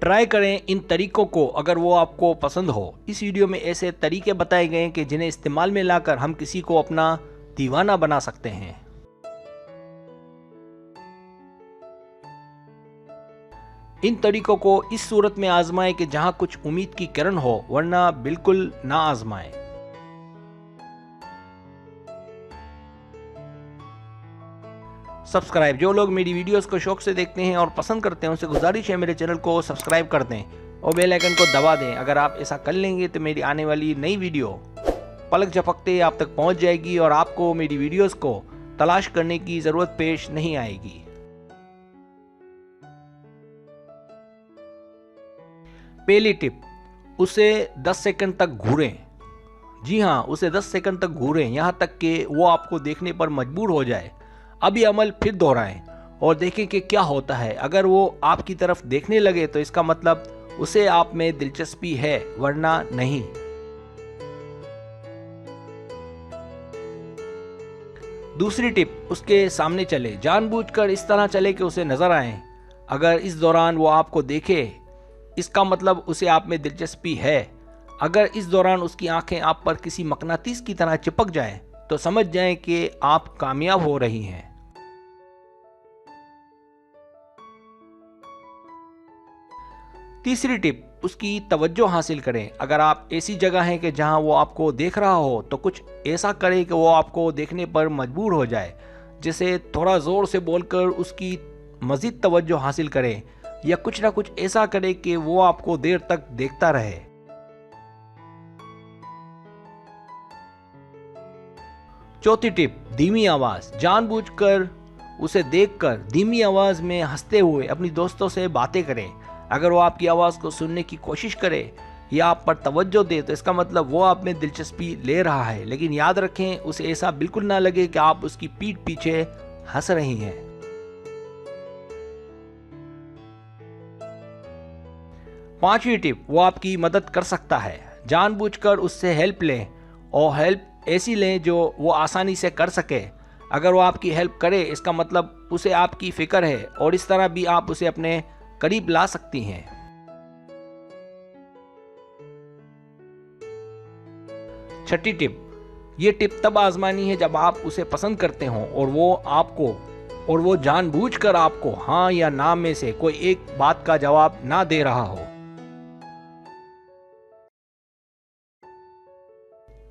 Try करें इन तरीकों को अगर वो आपको पसंद हो। इस वीडियो में ऐसे तरीके बताए गए हैं कि जिन्हें इस्तेमाल में लाकर हम किसी को अपना दीवाना बना सकते हैं। इन तरीकों को इस सूरत में आजमाएं कि जहां कुछ उम्मीद की किरण हो, वरना बिल्कुल ना आजमाएं। सब्सक्राइब, जो लोग मेरी वीडियोस को शौक से देखते हैं और पसंद करते हैं उनसे गुजारिश है मेरे चैनल को सब्सक्राइब कर दें और बेल आइकन को दबा दें। अगर आप ऐसा कर लेंगे तो मेरी आने वाली नई वीडियो पलक झपकते आप तक पहुंच जाएगी और आपको मेरी वीडियोस को तलाश करने की ज़रूरत पेश नहीं आएगी। पहली टिप, उसे 10 सेकंड तक घूरें। जी हाँ, उसे 10 सेकंड तक घूरें, यहाँ तक कि वो आपको देखने पर मजबूर हो जाए। अब ये अमल फिर दोहराएं और देखें कि क्या होता है। अगर वो आपकी तरफ देखने लगे तो इसका मतलब उसे आप में दिलचस्पी है, वरना नहीं। दूसरी टिप, उसके सामने चले। जानबूझकर इस तरह चले कि उसे नजर आए। अगर इस दौरान वो आपको देखे, इसका मतलब उसे आप में दिलचस्पी है। अगर इस दौरान उसकी आंखें आप पर किसी मकनातीस की तरह चिपक जाएं, तो समझ जाएं कि आप कामयाब हो रही हैं। तीसरी टिप, उसकी तवज्जो हासिल करें। अगर आप ऐसी जगह हैं कि जहां वो आपको देख रहा हो, तो कुछ ऐसा करें कि वो आपको देखने पर मजबूर हो जाए। जैसे थोड़ा जोर से बोलकर उसकी मजीद तवज्जो हासिल करें, या कुछ ना कुछ ऐसा करें कि वो आपको देर तक देखता रहे। चौथी टिप, धीमी आवाज। जानबूझकर उसे देखकर धीमी आवाज में हंसते हुए अपनी दोस्तों से बातें करें। अगर वो आपकी आवाज को सुनने की कोशिश करे या आप पर तवज्जो दे, तो इसका मतलब वो आप में दिलचस्पी ले रहा है। लेकिन याद रखें, उसे ऐसा बिल्कुल ना लगे कि आप उसकी पीठ पीछे हंस रही हैं। पांचवी टिप, वो आपकी मदद कर सकता है। जानबूझकर उससे हेल्प लें और हेल्प ऐसी लें जो वो आसानी से कर सके। अगर वो आपकी हेल्प करे, इसका मतलब उसे आपकी फिक्र है और इस तरह भी आप उसे अपने करीब ला सकती हैं। छठी टिप, ये टिप तब आजमानी है जब आप उसे पसंद करते हो और वो जानबूझकर आपको हाँ या ना में से कोई एक बात का जवाब ना दे रहा हो।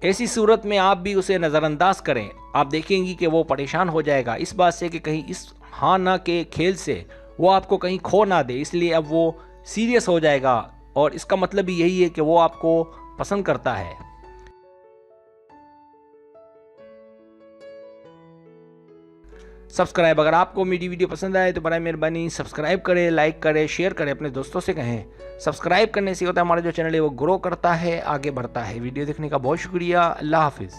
ऐसी सूरत में आप भी उसे नजरअंदाज करें। आप देखेंगी कि वो परेशान हो जाएगा इस बात से कि कहीं इस हाँ ना के खेल से वो आपको कहीं खो ना दे, इसलिए अब वो सीरियस हो जाएगा और इसका मतलब भी यही है कि वो आपको पसंद करता है। सब्सक्राइब, अगर आपको मेरी वीडियो पसंद आए तो बराए मेहरबानी सब्सक्राइब करें, लाइक करें, शेयर करें, अपने दोस्तों से कहें। सब्सक्राइब करने से होता है हमारा जो चैनल है वो ग्रो करता है, आगे बढ़ता है। वीडियो देखने का बहुत शुक्रिया। अल्लाह हाफिज़।